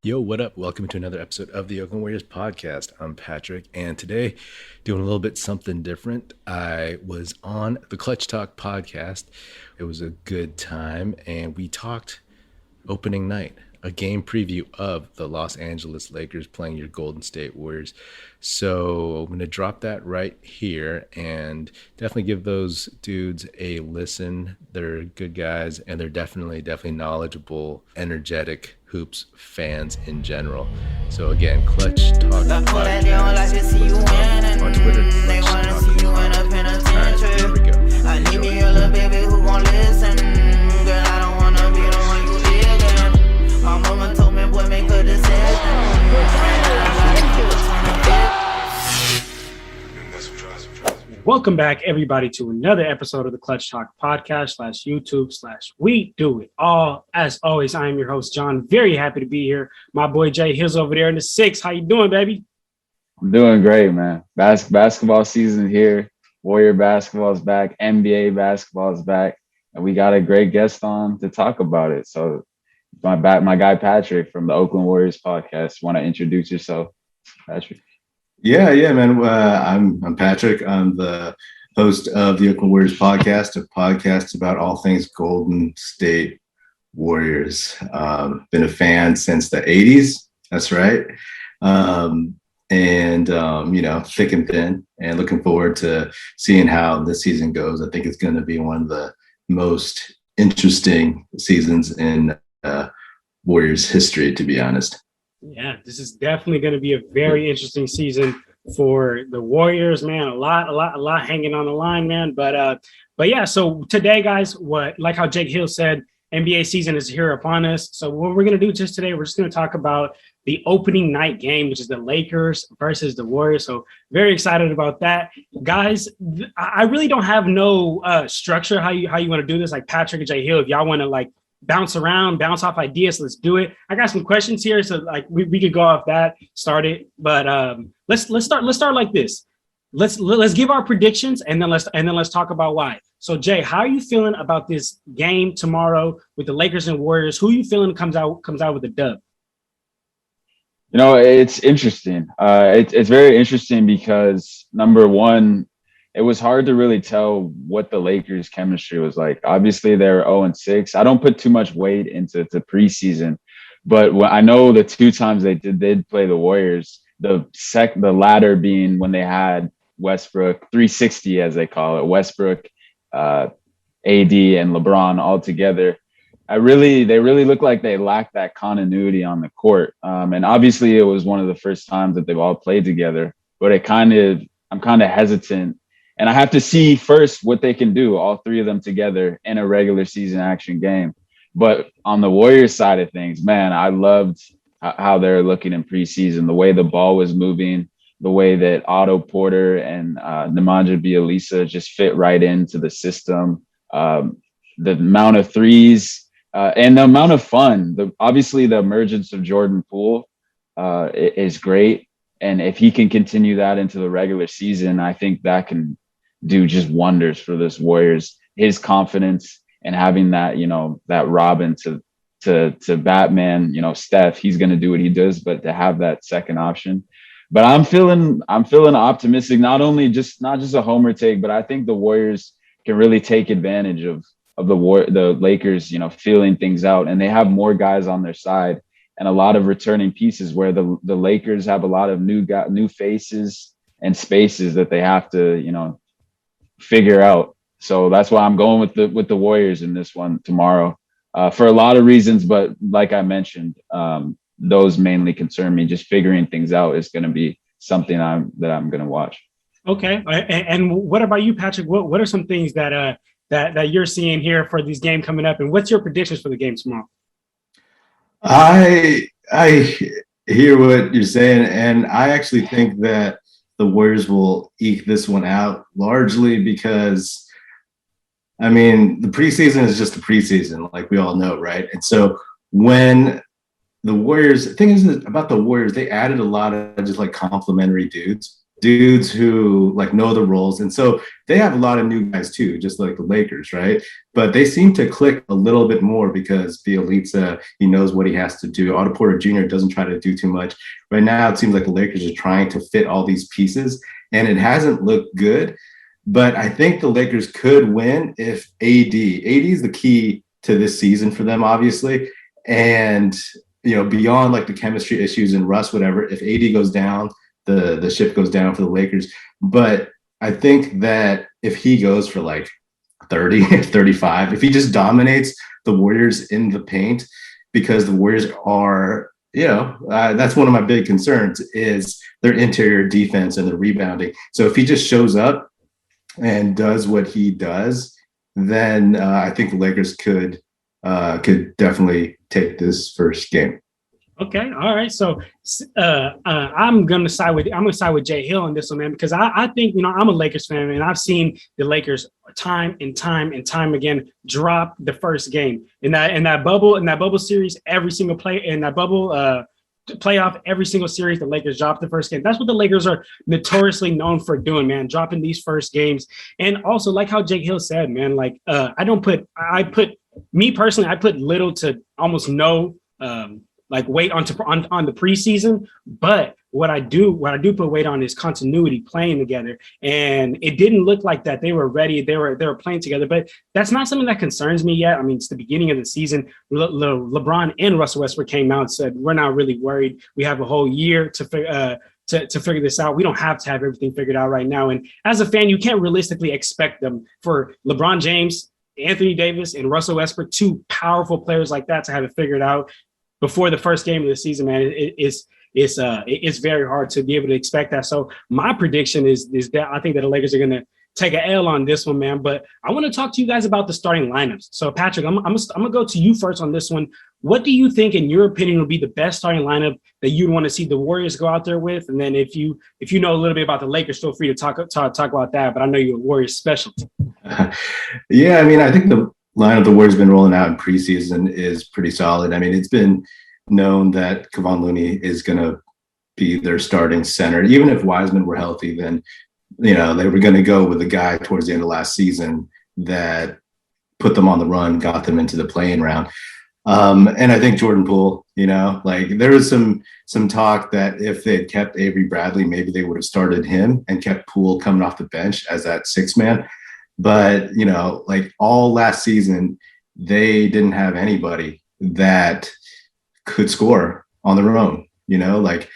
Yo, what up? Welcome to another episode of the Oakland Warriors podcast. I'm Patrick, and today doing a little bit something different. I was on the Clutch Talk podcast. It was a good time, and we talked opening night, a game preview of the Los Angeles Lakers playing your Golden State Warriors. So I'm going to drop that right here and definitely give those dudes a listen. They're good guys, and they're definitely knowledgeable, energetic hoops fans in general. So again, Clutch Talk Podcast. On Twitter, Clutch Talk Pod. All right, here we go. I need me a little baby who gon' listen. Girl, I don't wanna be the one you ignorant. My mama told me, boy, make a decision. Welcome back, everybody, to another episode of the Clutch Talk podcast / YouTube / We Do It All. As always, I am your host, John. Very happy to be here. My boy Jay Hill's over there in the 6. How you doing, baby? I'm doing great, man. Basketball season here. Warrior basketball is back. NBA basketball is back. And we got a great guest on to talk about it. So my guy, Patrick, from the Oakland Warriors podcast. Want to introduce yourself, Patrick? Yeah, man. I'm Patrick. I'm the host of the Oakland Warriors podcast, a podcast about all things Golden State Warriors. Been a fan since the 80s. That's right. Thick and thin, and looking forward to seeing how this season goes. I think it's going to be one of the most interesting seasons in Warriors history, to be honest. Yeah, this is definitely going to be a very interesting season for the Warriors, man. A lot hanging on the line, man. But yeah. So today, guys, like how Jake Hill said, NBA season is here upon us. So what we're going to do just today, we're just going to talk about the opening night game, which is the Lakers versus the Warriors. So very excited about that, guys. I really don't have no structure how you want to do this. Like Patrick and Jay Hill, if y'all want to bounce off ideas, let's do it. I got some questions here, so we could go off that, start it. But let's start like this. Let's give our predictions, and then let's talk about why. So Jay, how are you feeling about this game tomorrow with the Lakers and Warriors? Who are you feeling comes out with a dub? You know, it's interesting. It's very interesting because, number one, it was hard to really tell what the Lakers' chemistry was like. Obviously, they're 0-6. I don't put too much weight into the preseason, but I know the two times they did play the Warriors, the latter being when they had Westbrook, 360 as they call it, Westbrook, AD, and LeBron all together. They really look like they lacked that continuity on the court. And obviously, it was one of the first times that they've all played together. But I'm kind of hesitant. And I have to see first what they can do, all three of them together in a regular season action game. But on the Warriors side of things, man, I loved how they're looking in preseason, the way the ball was moving, the way that Otto Porter and Nemanja Bjelica just fit right into the system, the amount of threes and the amount of fun. Obviously, the emergence of Jordan Poole is great. And if he can continue that into the regular season, I think that can do just wonders for this Warriors. His confidence and having that, that Robin to Batman, Steph, he's going to do what he does, but to have that second option. But I'm feeling optimistic, not just a homer take, but I think the Warriors can really take advantage of the Lakers, feeling things out, and they have more guys on their side and a lot of returning pieces where the Lakers have a lot of new faces and spaces that they have to, figure out. So that's why I'm going with the Warriors in this one tomorrow for a lot of reasons. But like I mentioned, those mainly concern me. Just figuring things out is going to be something that I'm going to watch. Okay. And what about you, Patrick? What are some things that you're seeing here for this game coming up? And what's your predictions for the game tomorrow? I hear what you're saying, and I actually think that the Warriors will eke this one out largely because, the preseason is just the preseason, like we all know, right? And so when the thing is about the Warriors, they added a lot of just complementary dudes dudes who like know the roles. And so they have a lot of new guys too, just like the Lakers, right? But they seem to click a little bit more because Bielitsa, he knows what he has to do. Otto Porter Jr. doesn't try to do too much. Right now, it seems like the Lakers are trying to fit all these pieces, and it hasn't looked good. But I think the Lakers could win if AD is the key to this season for them, obviously. And, beyond like the chemistry issues and Russ, whatever, if AD goes down, the ship goes down for the Lakers. But I think that if he goes for like 30, 35, if he just dominates the Warriors in the paint, because the Warriors are, that's one of my big concerns is their interior defense and the rebounding. So if he just shows up and does what he does, then I think the Lakers could definitely take this first game. Okay, all right. So I'm gonna side with Jay Hill on this one, man, because I think I'm a Lakers fan, and I've seen the Lakers time and time again drop the first game in that bubble series. Every single play in that bubble playoff, every single series the Lakers dropped the first game. That's what the Lakers are notoriously known for doing, man, dropping these first games. And also, like how Jake Hill said, man, like I put little to almost no like weight on the preseason, but what I do put weight on is continuity, playing together, and it didn't look like that they were ready. They were playing together, but that's not something that concerns me yet. I mean, it's the beginning of the season. LeBron and Russell Westbrook came out and said, "We're not really worried. We have a whole year to figure this out. We don't have to have everything figured out right now." And as a fan, you can't realistically expect them for LeBron James, Anthony Davis, and Russell Westbrook, two powerful players like that, to have it figured out before the first game of the season, man. It's very hard to be able to expect that. So my prediction is that I think that the Lakers are going to take an L on this one, man. But I want to talk to you guys about the starting lineups. So Patrick, I'm gonna go to you first on this one. What do you think, in your opinion, would be the best starting lineup that you'd want to see the Warriors go out there with? And then if you know a little bit about the Lakers, feel free to talk about that. But I know you're a Warriors specialty. Yeah, I mean, I think the lineup the Warriors been rolling out in preseason is pretty solid. I mean, it's been known that Kevon Looney is going to be their starting center. Even if Wiseman were healthy, then, they were going to go with a guy towards the end of last season that put them on the run, got them into the play-in round. And I think Jordan Poole, like there was some talk that if they had kept Avery Bradley, maybe they would have started him and kept Poole coming off the bench as that sixth man. But, like all last season, they didn't have anybody that could score on their own. Like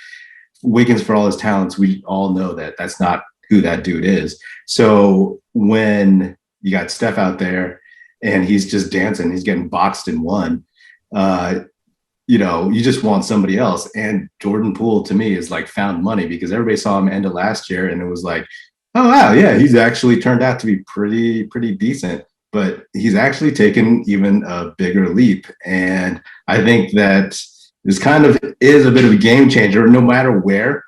Wiggins, for all his talents, we all know that that's not who that dude is. So when you got Steph out there and he's just dancing, he's getting boxed in one, you just want somebody else. And Jordan Poole, to me, is like found money, because everybody saw him end of last year and it was like, oh wow, yeah, he's actually turned out to be pretty decent, but he's actually taken even a bigger leap. And I think that this kind of is a bit of a game changer. No matter where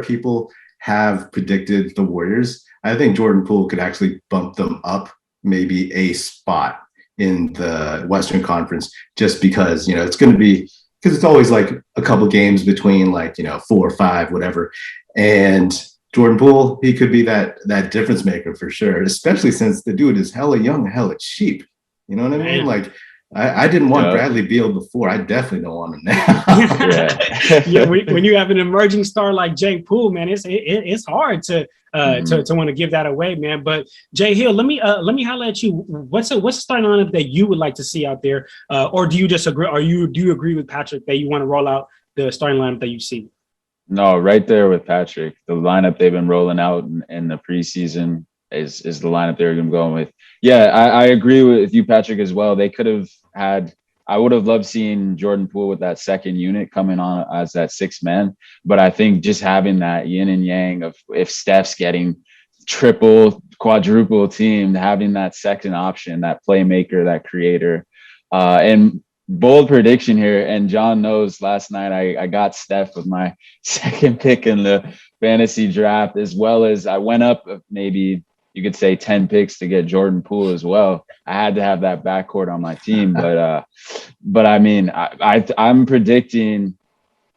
people have predicted the Warriors, I think Jordan Poole could actually bump them up maybe a spot in the Western Conference, just because, it's going to be, because it's always like a couple games between 4 or 5, whatever. And Jordan Poole, he could be that difference maker for sure, especially since the dude is hella young, hella cheap. You know what I mean? Like, I didn't want Bradley Beal before. I definitely don't want him now. Yeah, when you have an emerging star like Jake Poole, man, it's hard to want to give that away, man. But Jay Hill, let me holler at you. What's a starting lineup that you would like to see out there, or do you disagree? Do you agree with Patrick that you want to roll out the starting lineup that you see? No, right there with Patrick. The lineup they've been rolling out in the preseason is the lineup they're going to be going with. Yeah, I agree with you, Patrick, as well. They could have had, I would have loved seeing Jordan Poole with that second unit coming on as that sixth man. But I think just having that yin and yang of, if Steph's getting triple, quadruple teamed, having that second option, that playmaker, that creator, and bold prediction here, and John knows last night I got Steph with my second pick in the fantasy draft, as well as I went up maybe you could say 10 picks to get Jordan Poole as well. I had to have that backcourt on my team, but I mean, I'm predicting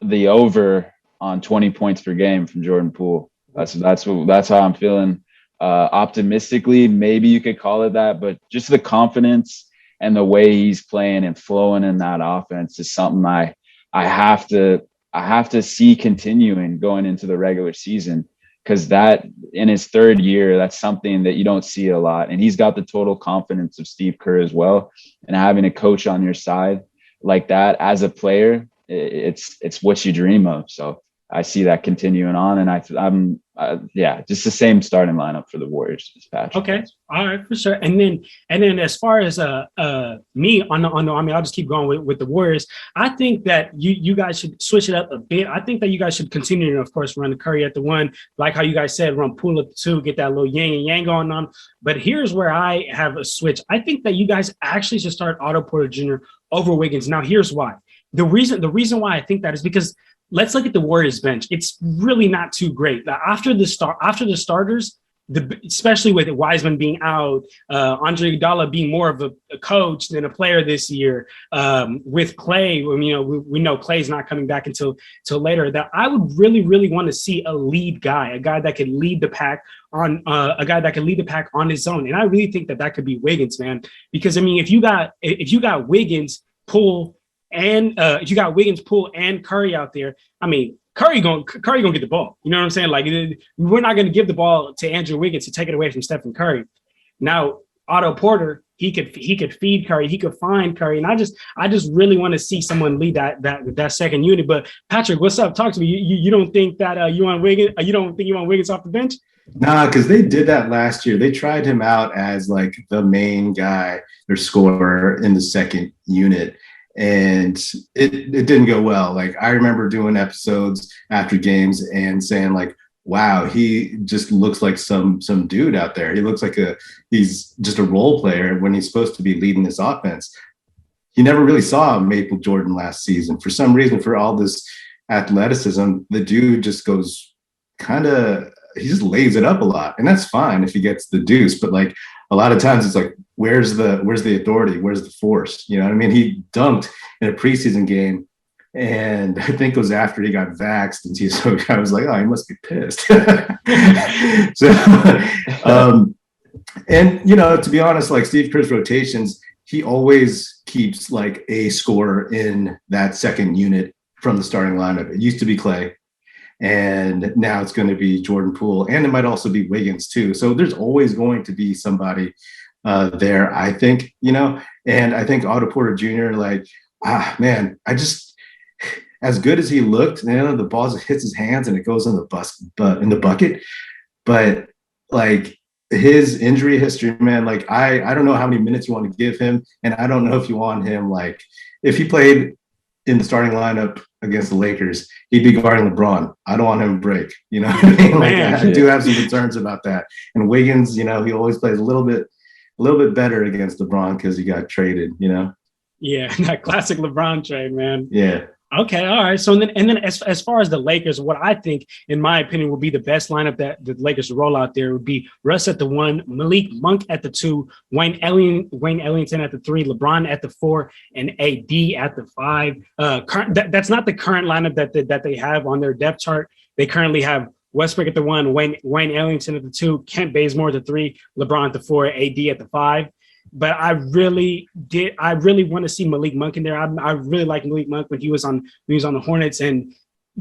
the over on 20 points per game from Jordan Poole. That's how I'm feeling. Optimistically, maybe you could call it that, but just the confidence and the way he's playing and flowing in that offense is something I have to see continuing going into the regular season, because that in his third year, that's something that you don't see a lot. And he's got the total confidence of Steve Kerr as well. And having a coach on your side like that as a player, it's what you dream of. So I see that continuing on, and I'm just the same starting lineup for the Warriors this patch. Okay, all right, for sure. And then as far as me on the I mean, I'll just keep going with the Warriors. I think that you guys should switch it up a bit. I think that you guys should continue to, of course, run the Curry at the 1, like how you guys said, run Poole at the 2, get that little yin and yang going on. But here's where I have a switch. I think that you guys actually should start Otto Porter Jr. over Wiggins. Now, here's why. The reason why I think that is because let's look at the Warriors bench. It's really not too great. After the starters, especially with Wiseman being out, Andre Iguodala being more of a coach than a player this year, with Clay, we know Clay's not coming back until later. That I would really want to see a lead guy, a guy that could lead the pack on his own. And I really think that could be Wiggins, man. Because I mean, if you got Wiggins, Poole, and if you got Wiggins, Poole, and Curry out there, I mean, Curry gonna get the ball. You know what I'm saying? Like, we're not gonna give the ball to Andrew Wiggins to take it away from Stephen Curry. Now, Otto Porter, he could feed Curry, he could find Curry, and I just really want to see someone lead that second unit. But Patrick, what's up? Talk to me. You don't think that you want Wiggins? You don't think you want Wiggins off the bench? Nah, because they did that last year. They tried him out as like the main guy, their scorer in the second unit. And it didn't go well. Like, I remember doing episodes after games and saying like, wow, he just looks like some dude out there. He looks like he's just a role player when he's supposed to be leading this offense. You never really saw Maple Jordan last season. For some reason, for all this athleticism, the dude just goes he just lays it up a lot. And that's fine if he gets the deuce, but like a lot of times it's like, where's the authority? Where's the force? You know what I mean? He dunked in a preseason game, and I think it was after he got vaxxed, and so I was like, oh, he must be pissed. And to be honest, like Steve Kerr's rotations, he always keeps like a scorer in that second unit from the starting lineup. It used to be Clay, and now it's going to be Jordan Poole, and it might also be Wiggins too. So there's always going to be somebody there, I think, and I think Otto Porter Jr., like, man, as good as he looked, the ball just hits his hands and it goes in the bucket. But like his injury history, man, like I don't know how many minutes you want to give him. And I don't know if you want him, like, if he played in the starting lineup against the Lakers, he'd be guarding LeBron. I don't want him to break. You know what I mean? Like, I do have some concerns about that. And Wiggins, he always plays a little bit better against LeBron because he got traded, Yeah, that classic LeBron trade, man. Yeah. Okay, all right. So then as far as the Lakers, what I think, in my opinion, would be the best lineup that the Lakers roll out there would be Russ at the 1, Malik Monk at the 2, Wayne Ellington at the 3, LeBron at the 4, and AD at the 5. That's not the current lineup that they have on their depth chart. They currently have Westbrook at the 1, Wayne Ellington at the 2, Kent Bazemore at the 3, LeBron at the 4, AD at the 5. But I really want to see Malik Monk in there. I really like Malik Monk when he was on the Hornets, and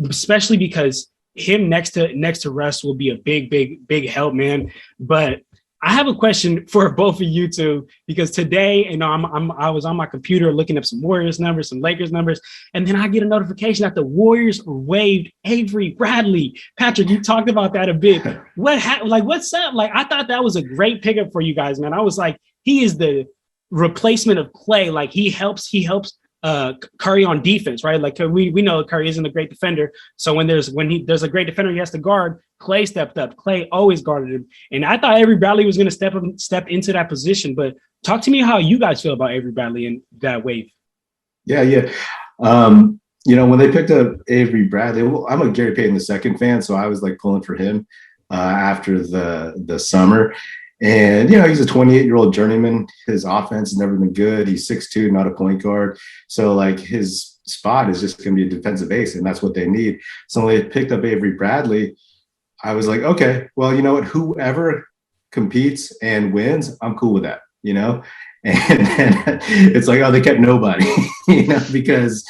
especially because him next to Russ will be a big help, man. But I have a question for both of you two, because today, I was on my computer looking up some Warriors numbers, some Lakers numbers, and then I get a notification that the Warriors waived Avery Bradley. Patrick, you talked about that a bit. What's up? Like, I thought that was a great pickup for you guys, man. I was like, he is the replacement of Clay. Like, he helps Curry on defense, right? Like, we know Curry isn't a great defender. So when there's a great defender he has to guard, Clay stepped up. Clay always guarded him. And I thought Avery Bradley was going to step into that position. But talk to me how you guys feel about Avery Bradley and that wave. Yeah. When they picked up Avery Bradley, I'm a Gary Payton II fan, so I was like pulling for him after the summer. And, he's a 28-year-old journeyman. His offense has never been good. He's 6'2", not a point guard. So, like, his spot is just going to be a defensive ace, and that's what they need. So when they picked up Avery Bradley, I was like, okay, well, you know what? Whoever competes and wins, I'm cool with that, And then it's like, oh, they kept nobody, because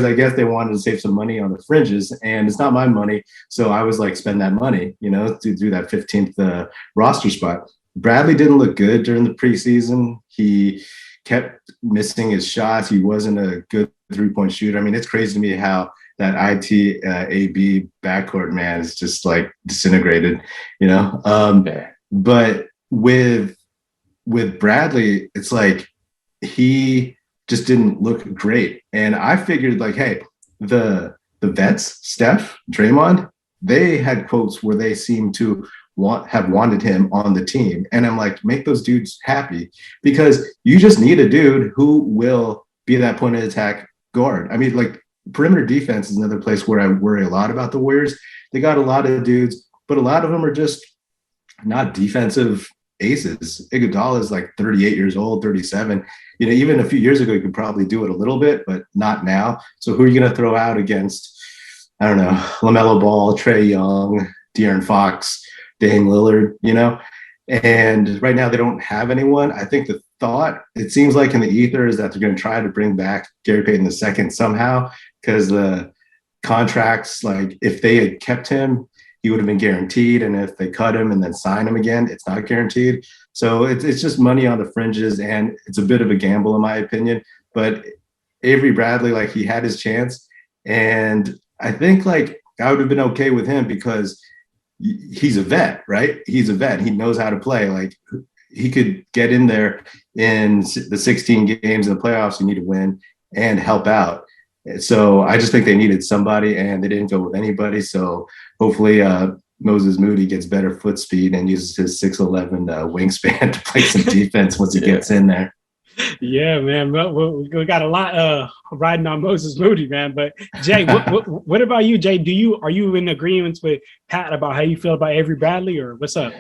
I guess they wanted to save some money on the fringes, and it's not my money. So I was like, spend that money, to do that 15th roster spot. Bradley didn't look good during the preseason. He kept missing his shots. He wasn't a good 3-point shooter. I mean, it's crazy to me how that AB backcourt, man, is just like disintegrated, but with Bradley, it's like he just didn't look great. And I figured, like, hey, the vets, Steph, Draymond, they had quotes where they seemed to have wanted him on the team. And I'm like, make those dudes happy, because you just need a dude who will be that point of attack guard. I mean, like, perimeter defense is another place where I worry a lot about the Warriors. They got a lot of dudes, but a lot of them are just not defensive aces. Iguodala is like 38 years old, 37. Even a few years ago, you could probably do it a little bit, but not now. So who are you going to throw out against, I don't know, LaMelo Ball, Trae Young, De'Aaron Fox, Dame Lillard, And right now they don't have anyone. I think the thought, it seems like in the ether, is that they're going to try to bring back Gary Payton II somehow, because the contracts, like, if they had kept him, he would have been guaranteed. And if they cut him and then sign him again, it's not guaranteed. So it's just money on the fringes, and it's a bit of a gamble, in my opinion. But Avery Bradley, like, he had his chance. And I think, like, I would have been okay with him because he's a vet, right? He's a vet. He knows how to play. Like, he could get in there in the 16 games in the playoffs you need to win and help out. So I just think they needed somebody, and they didn't go with anybody. So hopefully Moses Moody gets better foot speed and uses his 6'11" wingspan to play some defense once he gets in there. Yeah, man. We got a lot riding on Moses Moody, man. But Jay, what about you, Jay? Are you in agreement with Pat about how you feel about Avery Bradley, or what's up?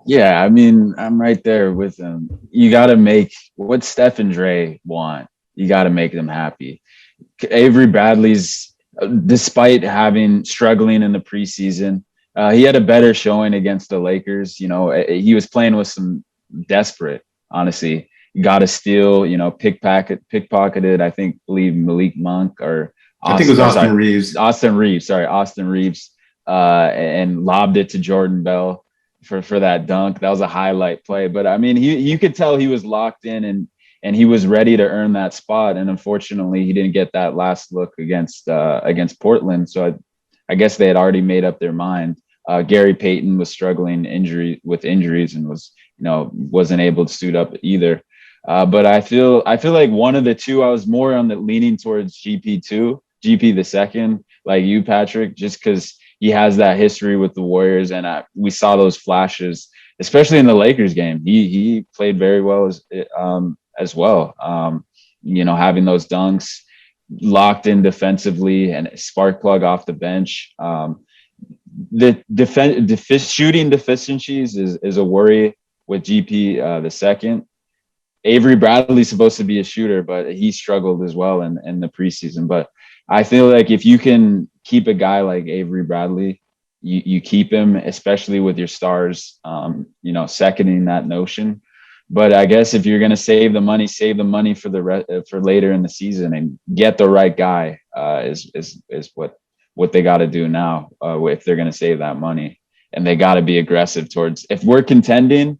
Yeah, I mean, I'm right there with him. You got to make what Steph and Dre want. You got to make them happy. Avery Bradley's, despite struggling in the preseason, he had a better showing against the Lakers. He was playing with some desperate, honestly. Got a steal, pickpocketed, I believe Malik Monk or I think it was Austin Reeves. Austin Reeves, and lobbed it to Jordan Bell for that dunk. That was a highlight play. But I mean, you could tell he was locked in and he was ready to earn that spot. And unfortunately, he didn't get that last look against Portland. So I guess they had already made up their mind. Gary Payton was struggling with injuries and wasn't able to suit up either. But I feel like one of the two, I was more on the leaning towards GP the second, like you, Patrick, just because he has that history with the Warriors, and we saw those flashes, especially in the Lakers game. He played very well as well. Having those dunks, locked in defensively, and spark plug off the bench. The shooting deficiencies is a worry with GP the second. Avery Bradley's supposed to be a shooter, but he struggled as well in the preseason. But I feel like if you can keep a guy like Avery Bradley, you keep him, especially with your stars, seconding that notion. But I guess if you're going to save the money for later in the season and get the right guy is what they got to do now if they're going to save that money. And they got to be aggressive if we're contending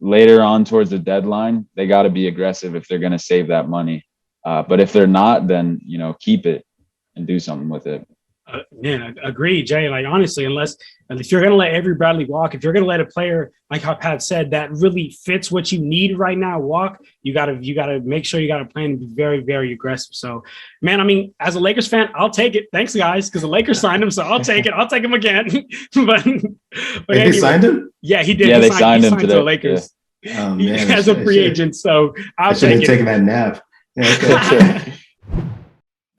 later on towards the deadline, they got to be aggressive if they're going to save that money. But if they're not, then, keep it and do something with it. Man, I agree, Jay. Like, honestly, if you're going to let Avery Bradley walk, if you're going to let a player, like how Pat said, that really fits what you need right now walk, you got to make sure you got a plan and be very, very aggressive. So, man, I mean, as a Lakers fan, I'll take it. Thanks, guys, because the Lakers signed him, so I'll take it. I'll take him again. but anyway, they signed him? Yeah, he did. Yeah, they signed him to the Lakers. Yeah. Oh, he man, has a free agent, so I'll take it. Taking that nap. Yeah, okay.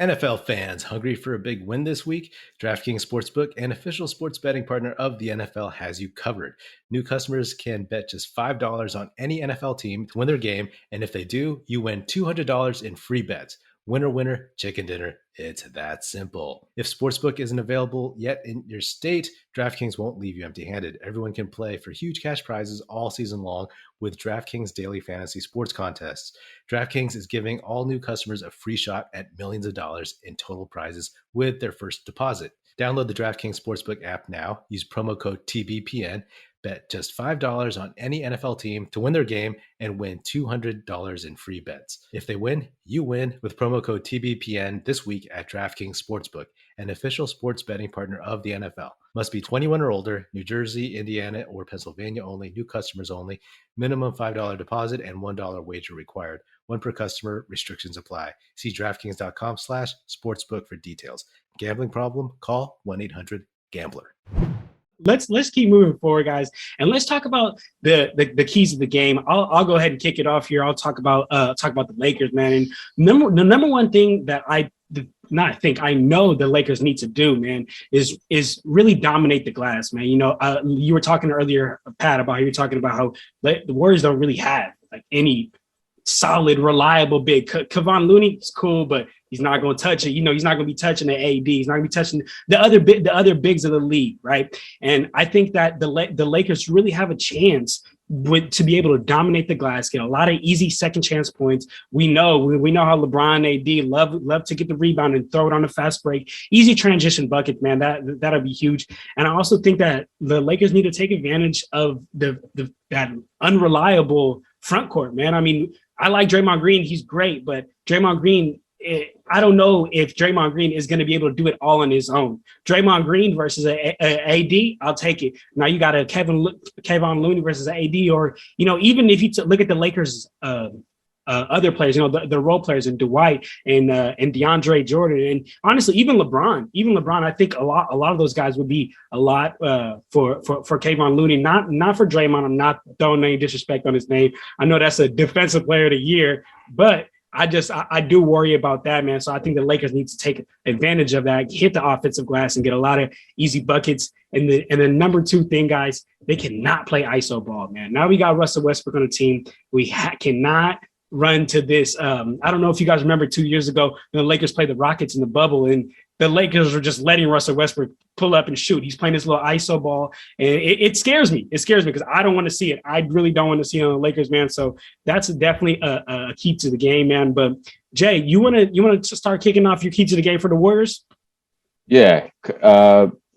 NFL fans hungry for a big win this week? DraftKings Sportsbook, an official sports betting partner of the NFL, has you covered. New customers can bet just $5 on any NFL team to win their game, and if they do, you win $200 in free bets. Winner, winner, chicken dinner. It's that simple. If Sportsbook isn't available yet in your state, DraftKings won't leave you empty-handed. Everyone can play for huge cash prizes all season long with DraftKings Daily Fantasy Sports Contests. DraftKings is giving all new customers a free shot at millions of dollars in total prizes with their first deposit. Download the DraftKings Sportsbook app now. Use promo code TBPN. Bet just $5 on any NFL team to win their game and win $200 in free bets. If they win, you win with promo code TBPN this week at DraftKings Sportsbook, an official sports betting partner of the NFL. Must be 21 or older, New Jersey, Indiana, or Pennsylvania only, new customers only, minimum $5 deposit and $1 wager required. One per customer, restrictions apply. See DraftKings.com/sportsbook for details. Gambling problem? Call 1-800-GAMBLER. Let's keep moving forward, guys, and let's talk about the keys of the game. I'll go ahead and kick it off here. I'll talk about the Lakers, man. And the number one thing that I know the Lakers need to do, man, is really dominate the glass, man. You know, you were talking earlier, Pat, about how you were talking about how the Warriors don't really have like any solid, reliable big. Kevon Looney is cool, but he's not going to touch it. You know, he's not going to be touching the AD. He's not going to be touching the other bigs of the league, right? And I think that the Lakers really have a chance to be able to dominate the glass, get a lot of easy second chance points. We know how LeBron, AD love to get the rebound and throw it on a fast break. Easy transition bucket, man. That'll be huge. And I also think that the Lakers need to take advantage of that unreliable front court, man. I mean, I like Draymond Green. He's great, but Draymond Green, I don't know if Draymond Green is going to be able to do it all on his own. Draymond Green versus a AD, I'll take it. Now you got a Kevon Looney versus AD, or, you know, even if you look at the Lakers' other players, you know, the role players, and Dwight and DeAndre Jordan, and honestly, even LeBron, I think a lot of those guys would be a lot for Kevon Looney, not for Draymond. I'm not throwing any disrespect on his name. I know that's a defensive player of the year, but I do worry about that, man. So I think the Lakers need to take advantage of that, hit the offensive glass, and get a lot of easy buckets. And the number two thing, guys, they cannot play ISO ball, man. Now we got Russell Westbrook on the team. We cannot run to this. I don't know if you guys remember 2 years ago, the Lakers played the Rockets in the bubble, and the Lakers were just letting Russell Westbrook pull up and shoot. He's playing this little ISO ball, and it scares me. It scares me because I don't want to see it. I really don't want to see it on the Lakers, man. So that's definitely a key to the game, man. But Jay, you want to start kicking off your key to the game for the Warriors? Yeah.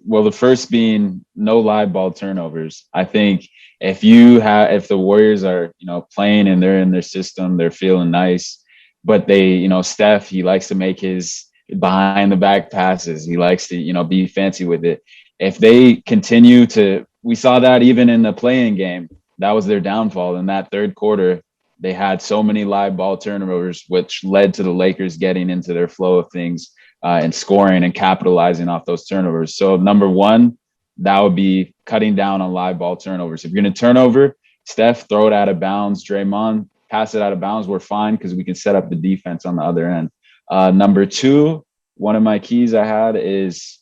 Well, the first being no live ball turnovers. I think if the Warriors are, you know, playing and they're in their system, they're feeling nice, but they, you know, Steph, he likes to make his behind the back passes. He likes to, you know, be fancy with it. If they continue to, we saw that even in the play-in game, that was their downfall. In that third quarter, they had so many live ball turnovers, which led to the Lakers getting into their flow of things and scoring and capitalizing off those turnovers. So number one, that would be cutting down on live ball turnovers. If you're going to turn over, Steph, throw it out of bounds. Draymond, pass it out of bounds. We're fine because we can set up the defense on the other end. Number two, one of my keys I had is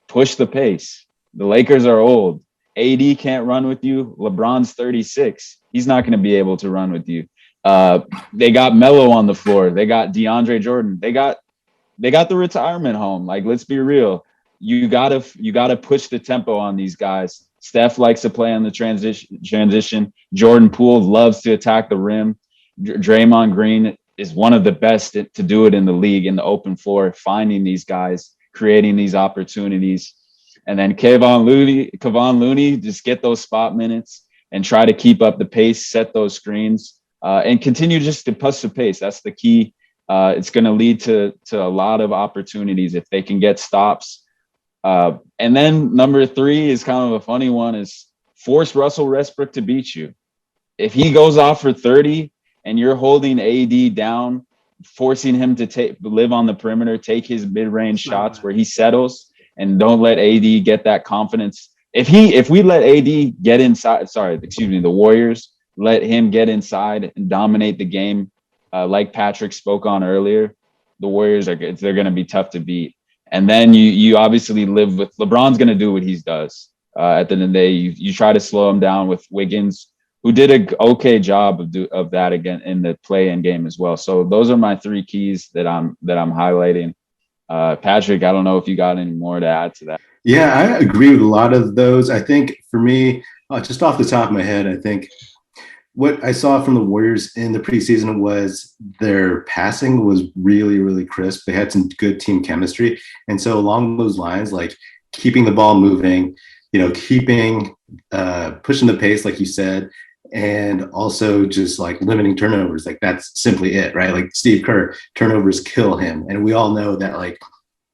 push the pace. The Lakers are old. AD can't run with you. LeBron's 36. He's not going to be able to run with you. They got Melo on the floor. They got DeAndre Jordan. They got the retirement home. Like, let's be real. You gotta push the tempo on these guys. Steph likes to play on the transition. Jordan Poole loves to attack the rim. Draymond Green is one of the best to do it in the league, in the open floor, finding these guys, creating these opportunities. And then Kevon Looney, just get those spot minutes and try to keep up the pace, set those screens, and continue just to push the pace. That's the key. It's going to lead to a lot of opportunities if they can get stops. And then number three is kind of a funny one, is force Russell Westbrook to beat you. If he goes off for 30 and you're holding AD down, forcing him to live on the perimeter, take his mid-range shots where he settles, and don't let AD get that confidence. If we let AD get inside, the Warriors let him get inside and dominate the game, like Patrick spoke on earlier, the Warriors they're going to be tough to beat. And then you obviously live with LeBron's going to do what he does. At the end of the day, you try to slow him down with Wiggins, who did an okay job of that again in the play-in game as well. So those are my three keys that I'm highlighting. Patrick, I don't know if you got any more to add to that. Yeah, I agree with a lot of those. I think for me, just off the top of my head, I think what I saw from the Warriors in the preseason was their passing was really, really crisp. They had some good team chemistry. And so along those lines, like keeping the ball moving, keeping pushing the pace, like you said, and also just like limiting turnovers. Like that's simply it, right? Like Steve Kerr, turnovers kill him. And we all know that like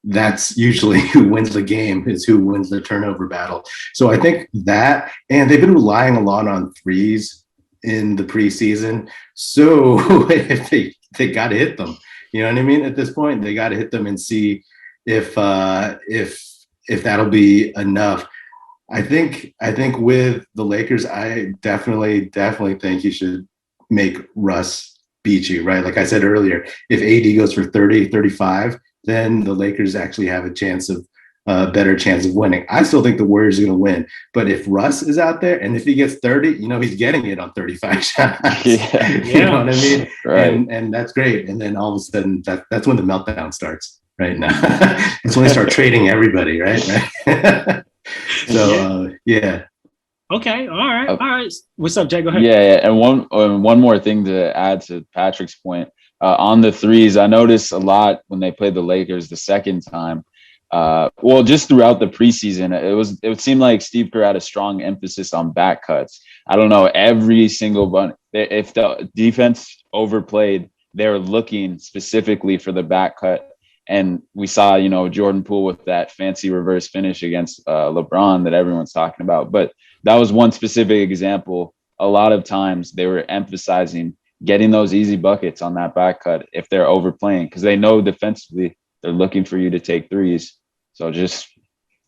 that's usually who wins the game is who wins the turnover battle. So I think that, and they've been relying a lot on threes in the preseason. So if they got to hit them, you know what I mean? At this point, they got to hit them and see if that'll be enough. I think with the Lakers, I definitely think you should make Russ beat you, right? Like I said earlier, if AD goes for 30, 35, then the Lakers actually have a better chance of winning. I still think the Warriors are going to win, but if Russ is out there and if he gets 30, he's getting it on 35 shots. Yeah. You know what I mean? Right. And that's great. And then all of a sudden that's when the meltdown starts right now. It's when they start trading everybody, right? So, yeah. Okay. All right. What's up, Jay? Go ahead. Yeah. And one more thing to add to Patrick's point on the threes, I noticed a lot when they played the Lakers the second time. Just throughout the preseason, it would seem like Steve Kerr had a strong emphasis on back cuts. I don't know, every single one. If the defense overplayed, they were looking specifically for the back cut. And we saw, Jordan Poole with that fancy reverse finish against LeBron that everyone's talking about. But that was one specific example. A lot of times they were emphasizing getting those easy buckets on that back cut if they're overplaying, because they know defensively they're looking for you to take threes. So just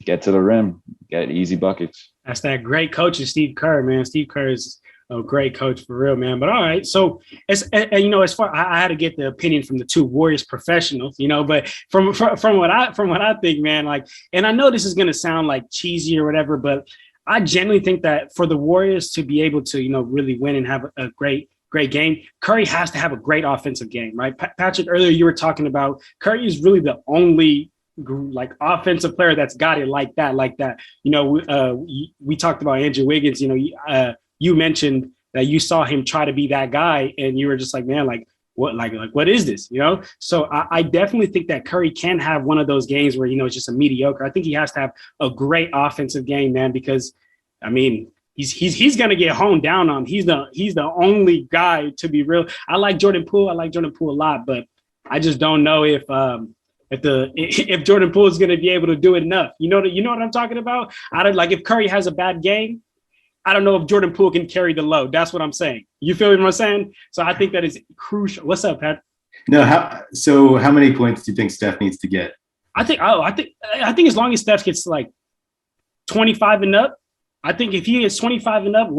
get to the rim, get easy buckets. That's that great coach of Steve Kerr, man. Steve Kerr is a great coach for real, man. But all right, so as far I had to get the opinion from the two Warriors professionals, but from what I think, man, like, and I know this is gonna sound like cheesy or whatever, but I genuinely think that for the Warriors to be able to really win and have a great game, Curry has to have a great offensive game, right? Patrick, earlier you were talking about Curry is really the only like offensive player that's got it like that. We talked about Andrew Wiggins. You mentioned that you saw him try to be that guy, and you were just like, man, like what is this? So I definitely think that Curry can have one of those games where it's just a mediocre. I think he has to have a great offensive game, man, because I mean he's gonna get honed down on. He's the only guy, to be real. I like Jordan Poole a lot, but I just don't know if Jordan Poole is going to be able to do it enough. You know what I'm talking about? I don't like if Curry has a bad game. I don't know if Jordan Poole can carry the load. That's what I'm saying. You feel what I'm saying? So I think that is crucial. What's up, Pat? No, how many points do you think Steph needs to get? I think as long as Steph gets like 25 and up, I think if he gets 25 and up,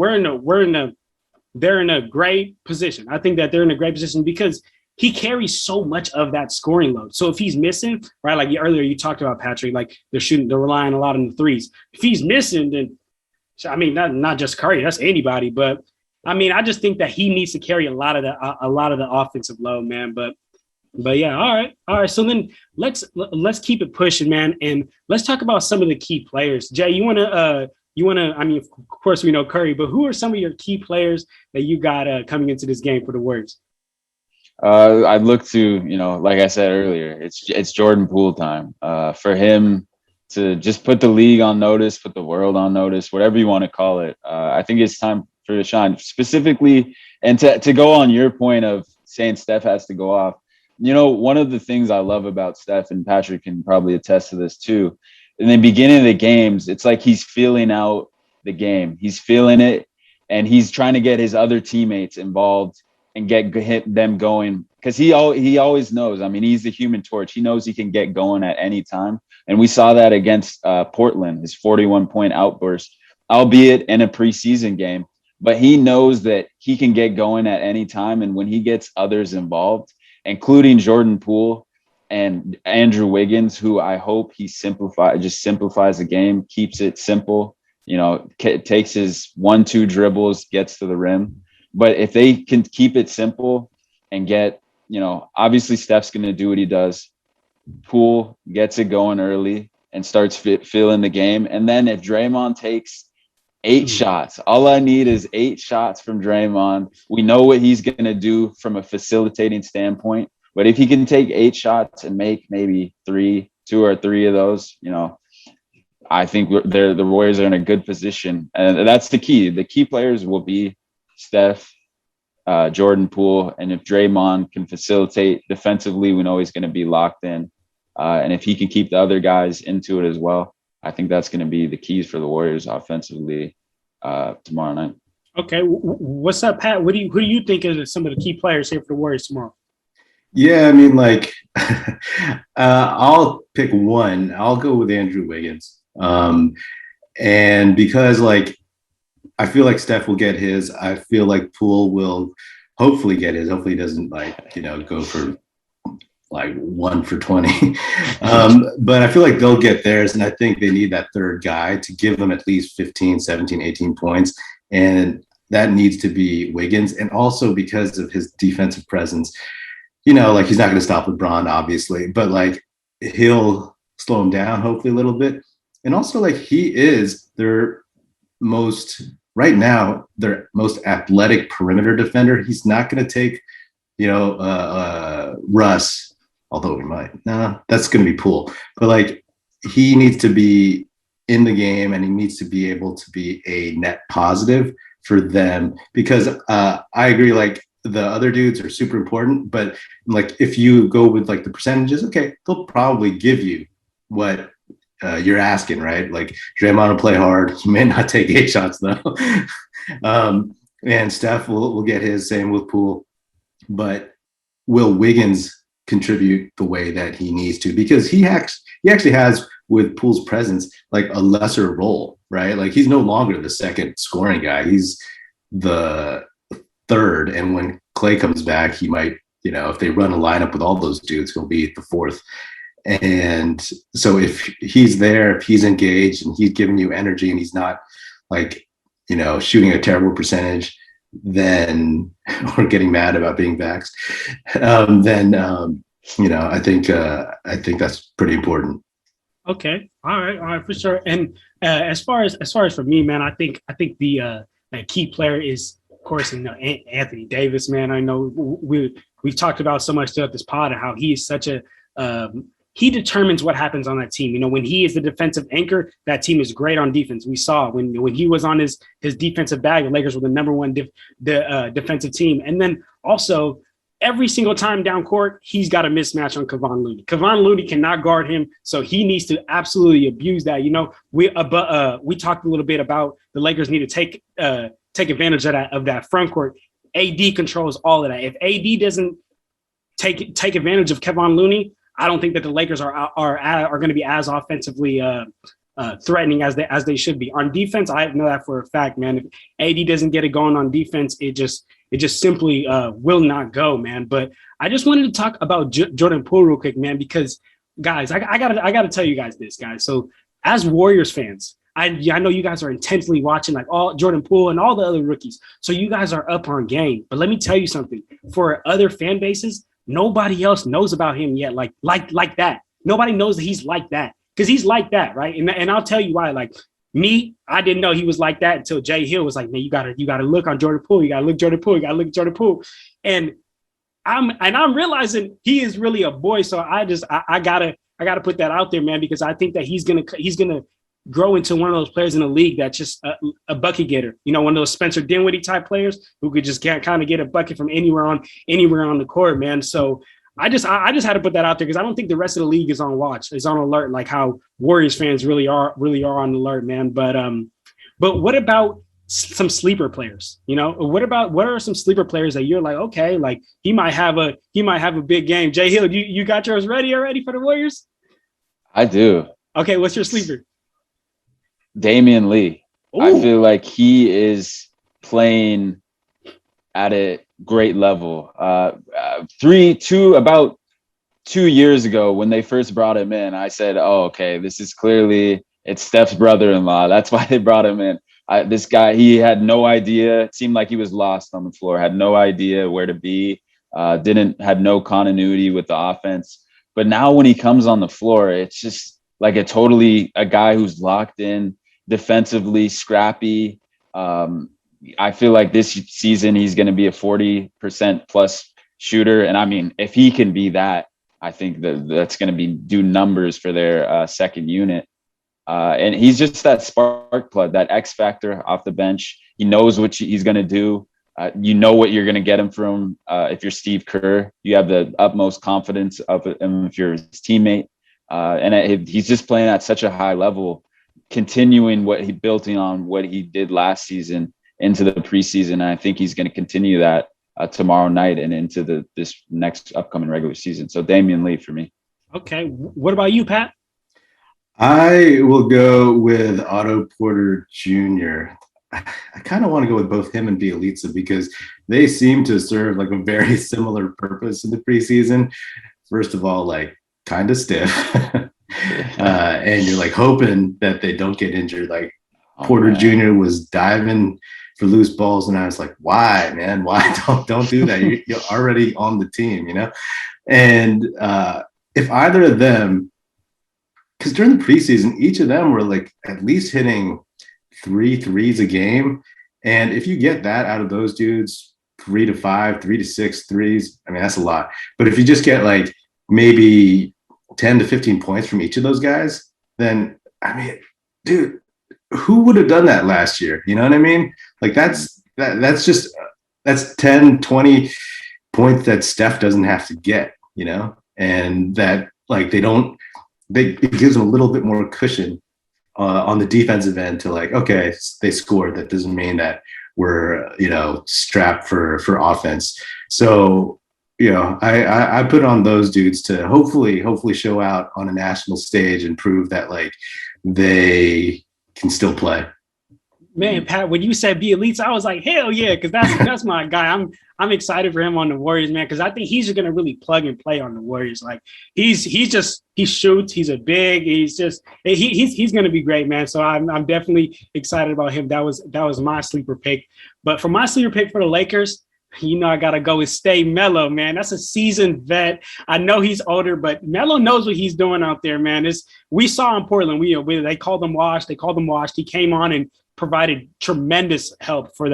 they're in a great position. I think that they're in a great position because he carries so much of that scoring load. So if he's missing, right, like earlier you talked about, Patrick, like they're relying a lot on the threes. If he's missing, then, I mean, not just Curry, that's anybody. But I mean, I just think that he needs to carry a lot of the offensive load, man. But yeah, all right. So then let's keep it pushing, man, and let's talk about some of the key players. Jay, you wanna? I mean, of course we know Curry, but who are some of your key players that you got coming into this game for the Warriors? I'd look to, like I said earlier, it's Jordan Poole time. For him to just put the league on notice, put the world on notice, whatever you want to call it. I think it's time for to shine specifically. And to go on your point of saying Steph has to go off, one of the things I love about Steph, and Patrick can probably attest to this too, in the beginning of the games, it's like he's feeling out the game. He's feeling it, and he's trying to get his other teammates involved and get them going, because he always knows. I mean, he's the Human Torch. He knows he can get going at any time, and we saw that against Portland, his 41-point outburst, albeit in a preseason game. But he knows that he can get going at any time, and when he gets others involved, including Jordan Poole, and Andrew Wiggins, who I hope he simplifies the game, keeps it simple, takes his 1-2 dribbles, gets to the rim. But if they can keep it simple and get, obviously Steph's going to do what he does. Poole gets it going early and starts filling the game. And then if Draymond takes 8 shots, all I need is 8 shots from Draymond. We know what he's going to do from a facilitating standpoint. But if he can take 8 shots and make maybe 2 or 3 of those, I think the Warriors are in a good position. And that's the key. The key players will be Steph, Jordan, Poole. And if Draymond can facilitate defensively, we know he's going to be locked in. And if he can keep the other guys into it as well, I think that's going to be the keys for the Warriors offensively tomorrow night. Okay. What's up, Pat? Who do you think is some of the key players here for the Warriors tomorrow? Yeah, I mean, like, I'll pick one. I'll go with Andrew Wiggins. And because, like, I feel like Steph will get his. I feel like Poole will hopefully get his. Hopefully he doesn't, go for, 1 for 20. But I feel like they'll get theirs. And I think they need that third guy to give them at least 15, 17, 18 points. And that needs to be Wiggins. And also because of his defensive presence, he's not going to stop LeBron, obviously, but he'll slow him down, hopefully a little bit. And also he is their most athletic perimeter defender. He's not going to take, Russ, although he might. No, that's going to be Poole. But he needs to be in the game and he needs to be able to be a net positive for them because I agree, the other dudes are super important, but if you go with the percentages, okay, they'll probably give you what you're asking, right? Draymond will play hard. He may not take 8 shots though. And Steph will get his, same with Poole. But will Wiggins contribute the way that he needs to? Because he actually has, with Poole's presence, a lesser role, right? He's no longer the second scoring guy. He's the third. And when Clay comes back, he might, if they run a lineup with all those dudes, he'll be the fourth. And so if he's there, if he's engaged and he's giving you energy and he's not shooting a terrible percentage, then or getting mad about being vaxxed, then I think that's pretty important. Okay. All right, for sure. And as far as for me, man, I think the key player is, of course, Anthony Davis, man. I know we've talked about so much throughout this pod and how he is such a he determines what happens on that team. When he is the defensive anchor, that team is great on defense. We saw when he was on his defensive bag, the Lakers were the number one defensive team. And then also every single time down court, he's got a mismatch on Kevon Looney. Kevon Looney cannot guard him, so he needs to absolutely abuse that. We talked a little bit about the Lakers need to take advantage of that front court. AD controls all of that. If AD doesn't take advantage of Kevon Looney, I don't think that the Lakers are going to be as offensively threatening as they should be. On defense, I know that for a fact, man. If AD doesn't get it going on defense, it just simply will not go, man. But I just wanted to talk about Jordan Poole real quick, man, because guys, I gotta tell you guys this, guys. So as Warriors fans, I know you guys are intensely watching all Jordan Poole and all the other rookies. So you guys are up on game. But let me tell you something. For other fan bases, nobody else knows about him yet, like that. Nobody knows that he's like that because he's like that, right? And I'll tell you why. I didn't know he was like that until Jay Hill was like, man, you gotta look on Jordan Poole. You gotta look Jordan Poole. You gotta look Jordan Poole. And I'm realizing he is really a boy. So I gotta put that out there, man, because I think that he's gonna grow into one of those players in the league that's just a bucket getter. One of those Spencer Dinwiddie type players who could just kind of get a bucket from anywhere on the court, man. So I just had to put that out there because I don't think the rest of the league is on watch, is on alert, like how Warriors fans really are on alert, man. But what about some sleeper players? What are some sleeper players that you're like, okay, he might have a big game? Jay Hill, you got yours ready already for the Warriors? I do. Okay, what's your sleeper? Damian Lee. Ooh. I feel like he is playing at a great level. About 2 years ago when they first brought him in, I said, "Oh, okay, this is clearly it's Steph's brother-in-law. That's why they brought him in." This guy, he had no idea. It seemed like he was lost on the floor. Had no idea where to be. Had no continuity with the offense. But now when he comes on the floor, it's just like a guy who's locked in, defensively scrappy. I feel like this season he's going to be a 40% plus shooter, and I mean, if he can be that, I think that's going to do numbers for their second unit. And he's just that spark plug, that X factor off the bench. He knows what he's going to do. You know what you're going to get him from. If you're Steve Kerr, you have the utmost confidence of him if you're his teammate. And he's just playing at such a high level, continuing what he built on what he did last season into the preseason. And I think he's going to continue that tomorrow night and into this next upcoming regular season. So Damian Lee for me. Okay. What about you, Pat? I will go with Otto Porter Jr. I kind of want to go with both him and Bielitsa because they seem to serve like a very similar purpose in the preseason. First of all, like kind of stiff. And you're like hoping that they don't get injured. Like Porter Jr. was diving for loose balls, and I was like, why, man? Why don't do that? You're already on the team, you know? And if either of them, because during the preseason, each of them were like at least hitting 3 threes a game. And if you get that out of those dudes, 3 to 5, 3 to 6 threes, I mean, that's a lot. But if you just get like maybe 10 to 15 points from each of those guys, then, I mean, dude, who would have done that last year? You know what I mean? Like that's 10, 20 points that Steph doesn't have to get, you know? And that like it gives them a little bit more cushion on the defensive end to like, okay, they scored. That doesn't mean that we're, you know, strapped for offense. So, you know, I put on those dudes to hopefully show out on a national stage and prove that like they can still play. Man, Pat, when you said Bielitsa, I was like, hell yeah, because that's my guy. I'm excited for him on the Warriors, man, because I think he's just gonna really plug and play on the Warriors. Like he shoots, he's a big, he's gonna be great, man. So I'm definitely excited about him. That was my sleeper pick. But for my sleeper pick for the Lakers, you know, I gotta go with Stay Melo, man. That's a seasoned vet. I know he's older, but Melo knows what he's doing out there, man. We saw in Portland. They called him washed. He came on and provided tremendous help for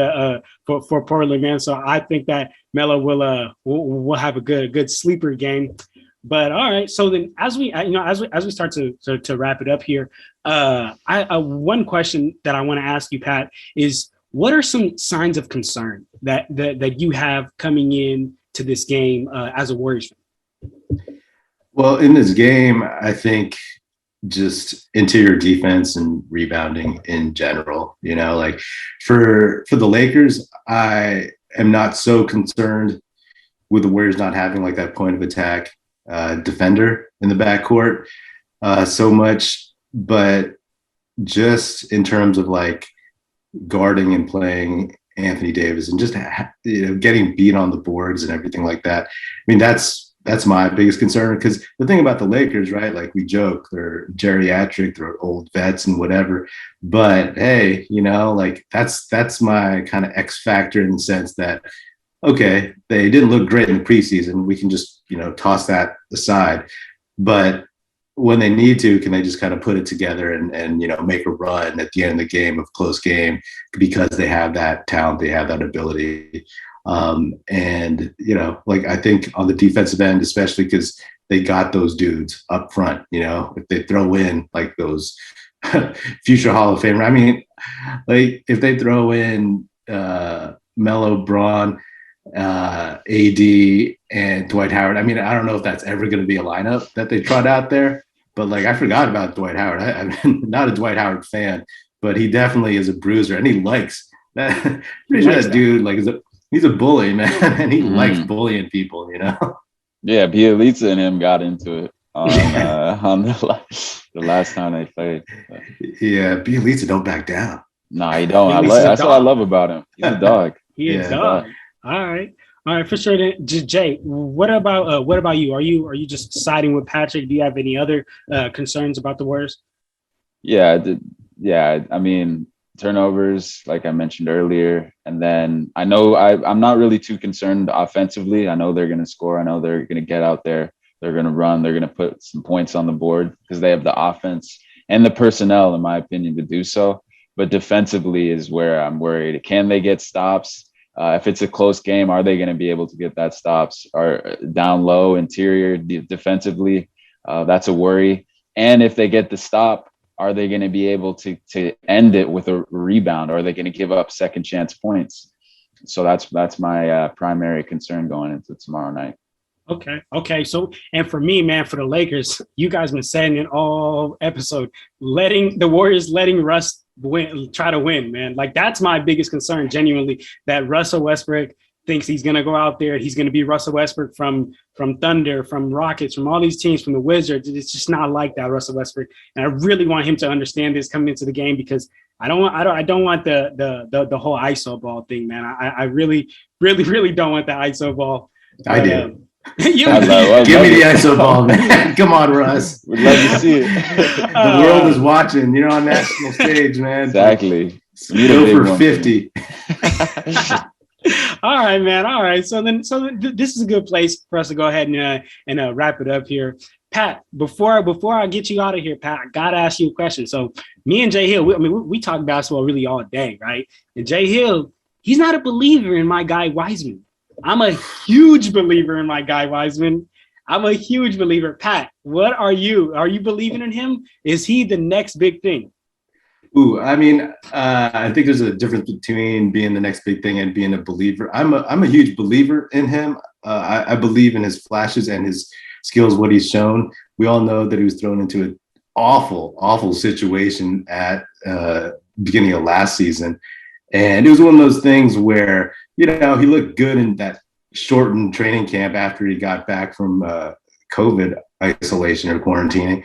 for Portland, man. So I think that Melo will have a good sleeper game. But all right, so then as we start to wrap it up here, one question that I want to ask you, Pat, is what are some signs of concern that you have coming in to this game as a Warriors fan? Well, in this game, I think just interior defense and rebounding in general, you know, like for the Lakers, I am not so concerned with the Warriors not having like that point of attack defender in the backcourt so much, but just in terms of like guarding and playing Anthony Davis and just, you know, getting beat on the boards and everything like that. I mean, that's my biggest concern, because the thing about the Lakers, right? Like we joke, they're geriatric, they're old vets and whatever, but hey, you know, like that's my kind of X factor in the sense that, okay, they didn't look great in the preseason. We can just, you know, toss that aside, but when they need to, can they just kind of put it together and you know, make a run at the end of the game, of close game, because they have that talent, they have that ability. And you know, like I think on the defensive end, especially because they got those dudes up front, you know, if they throw in like those future Hall of Famer, I mean, like if they throw in Melo, Braun, AD, and Dwight Howard, I mean, I don't know if that's ever going to be a lineup that they trot out there, but like I forgot about Dwight Howard. I'm not a Dwight Howard fan, but he definitely is a bruiser, and he likes that. Pretty sure that dude like he's a bully, man, and he likes bullying people, you know. Yeah, Bielitsa and him got into it on the last time they played. But. Yeah, Bielitsa don't back down. No, he don't. That's what I love about him. He's a dog. He's a dog. All right. All right, for sure. Then, Jay, what about you? Are you just siding with Patrick? Do you have any other concerns about the Warriors? Yeah, yeah. I mean, turnovers, like I mentioned earlier, and then I know I'm not really too concerned offensively. I know they're going to score. I know they're going to get out there. They're going to run. They're going to put some points on the board because they have the offense and the personnel, in my opinion, to do so. But defensively is where I'm worried. Can they get stops? If it's a close game, are they going to be able to get that stops? Or down low, interior, defensively, that's a worry. And if they get the stop, are they going to be able to end it with a rebound? Or are they going to give up second chance points? So that's my primary concern going into tomorrow night. Okay. So, and for me, man, for the Lakers, you guys been saying it all episode, letting Russ try to win, man. Like that's my biggest concern, genuinely, that Russell Westbrook thinks he's gonna go out there. He's gonna be Russell Westbrook from Thunder, from Rockets, from all these teams, from the Wizards. It's just not like that, Russell Westbrook. And I really want him to understand this coming into the game because I don't want the whole ISO ball thing, man. I really don't want the ISO ball. I do. You, Give me the ISO ball, man. Come on, Russ. We'd love to see it. The world is watching. You're on national stage, man. Exactly. Go for 50. All right, man. All right. So this is a good place for us to go ahead and wrap it up here. Pat, before I get you out of here, Pat, I gotta ask you a question. So me and Jay Hill, we talk basketball really all day, right? And Jay Hill, he's not a believer in my guy Wiseman. I'm a huge believer in my guy Wiseman. I'm a huge believer. Pat, what are you? Are you believing in him? Is he the next big thing? Ooh, I mean, I think there's a difference between being the next big thing and being a believer. I'm a huge believer in him. I believe in his flashes and his skills, what he's shown. We all know that he was thrown into an awful situation at beginning of last season. And it was one of those things where, he looked good in that shortened training camp after he got back from COVID isolation or quarantining.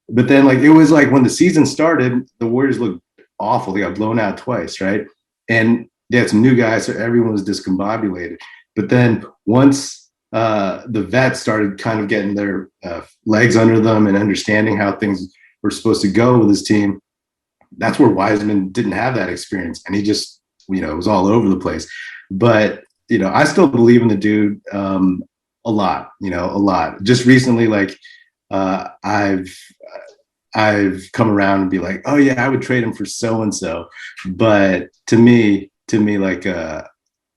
But then, it was like when the season started, the Warriors looked awful. They got blown out twice, right? And they had some new guys, so everyone was discombobulated. But then once the vets started kind of getting their legs under them and understanding how things were supposed to go with his team, that's where Wiseman didn't have that experience. And he just, it was all over the place. But, I still believe in the dude a lot. Just recently, I've come around and be like, oh yeah, I would trade him for so-and-so. But to me,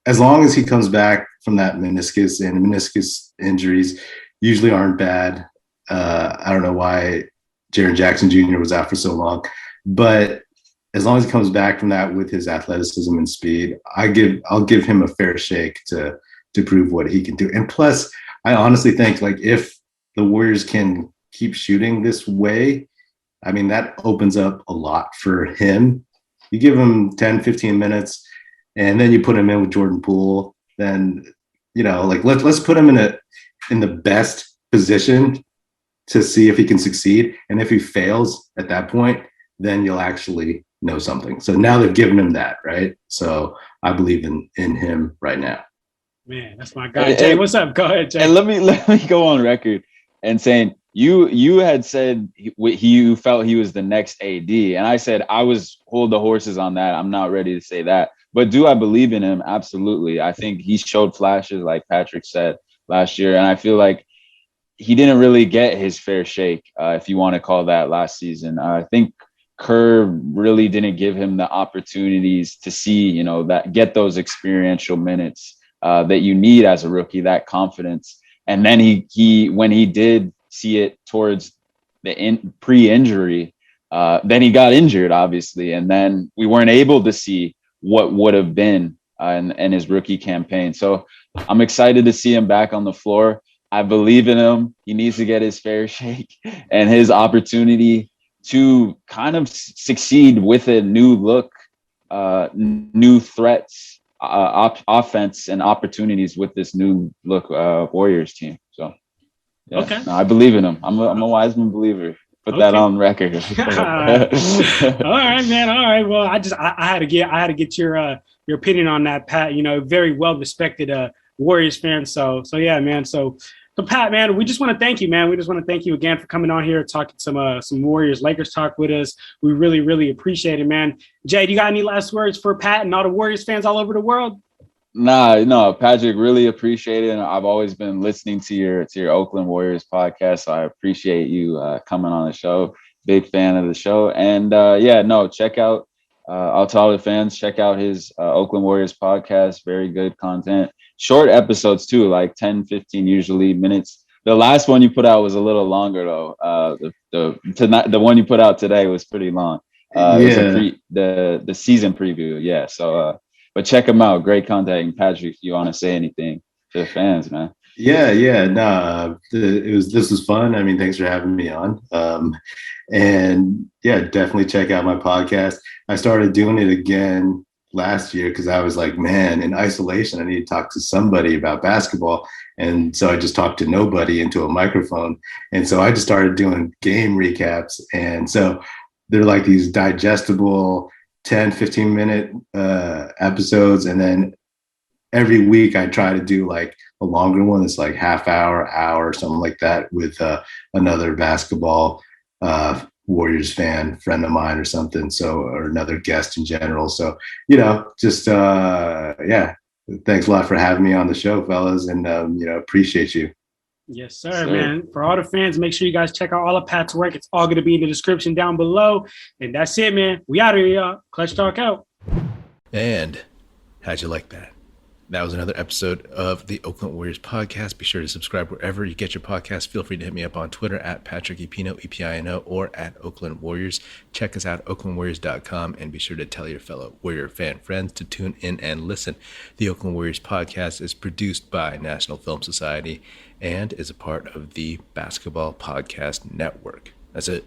as long as he comes back from that meniscus, and meniscus injuries usually aren't bad. I don't know why Jaren Jackson Jr. was out for so long, but as long as he comes back from that with his athleticism and speed, I'll give him a fair shake to prove what he can do. And plus, I honestly think if the Warriors can keep shooting this way, I mean, that opens up a lot for him. You give him 10, 15 minutes, and then you put him in with Jordan Poole, then, let's put him in the best position to see if he can succeed. And if he fails at that point, then you'll actually know something. So now they've given him that, right? So I believe in him right now. Man, that's my guy. Jay, what's up? Go ahead, Jay. And let me go on record and saying you had said you felt he was the next AD, and I said I was hold the horses on that. I'm not ready to say that. But do I believe in him? Absolutely. I think he showed flashes, like Patrick said last year, and I feel like he didn't really get his fair shake, if you want to call that, last season. I think Kerr really didn't give him the opportunities to see, that get those experiential minutes that you need as a rookie, that confidence. And then he when he did see it towards the pre-injury, then he got injured, obviously, and then we weren't able to see what would have been in his rookie campaign. So I'm excited to see him back on the floor. I believe in him. He needs to get his fair shake and his opportunity to kind of succeed with a new look, new threats, offense, and opportunities with this new look Warriors team. So, yeah, okay, no, I believe in him. I'm a Wiseman believer. Put that on record. All right, man. All right. Well, I had to get your opinion on that, Pat. Very well respected Warriors fans. So yeah, man. So Pat, man, we just want to thank you, man. We just want to thank you again for coming on here, talking some Warriors Lakers talk with us. We really, really appreciate it, man. Jay, do you got any last words for Pat and all the Warriors fans all over the world? No, Patrick, really appreciate it. And I've always been listening to your Oakland Warriors podcast, so I appreciate you coming on the show. Big fan of the show, and check out. I'll tell the fans, check out his Oakland Warriors podcast. Very good content, short episodes too, like 10, 15 usually minutes. The last one you put out was a little longer though. The one you put out today was pretty long. It was the season preview. Yeah, so. But check them out. Great content. And Patrick, if you want to say anything to the fans, man. This was fun. I mean, thanks for having me on. And yeah, definitely check out my podcast. I started doing it again last year because I was like, man, in isolation, I need to talk to somebody about basketball. And so I just talked to nobody into a microphone. And so I just started doing game recaps. And so they're like these digestible 10, 15-minute episodes. And then every week I try to do like a longer one. It's like half hour, something like that with another basketball Warriors fan friend of mine or something. So, or another guest in general. So, thanks a lot for having me on the show, fellas. And, appreciate you. Yes, sir, man. For all the fans, make sure you guys check out all of Pat's work. It's all going to be in the description down below. And that's it, man. We out of here, y'all. Clutch Talk out. And how'd you like that? That was another episode of the Oakland Warriors podcast. Be sure to subscribe wherever you get your podcast. Feel free to hit me up on Twitter at Patrick Epino, Epino, or at Oakland Warriors. Check us out, oaklandwarriors.com, and be sure to tell your fellow Warrior fan friends to tune in and listen. The Oakland Warriors podcast is produced by National Film Society and is a part of the Basketball Podcast Network. That's it.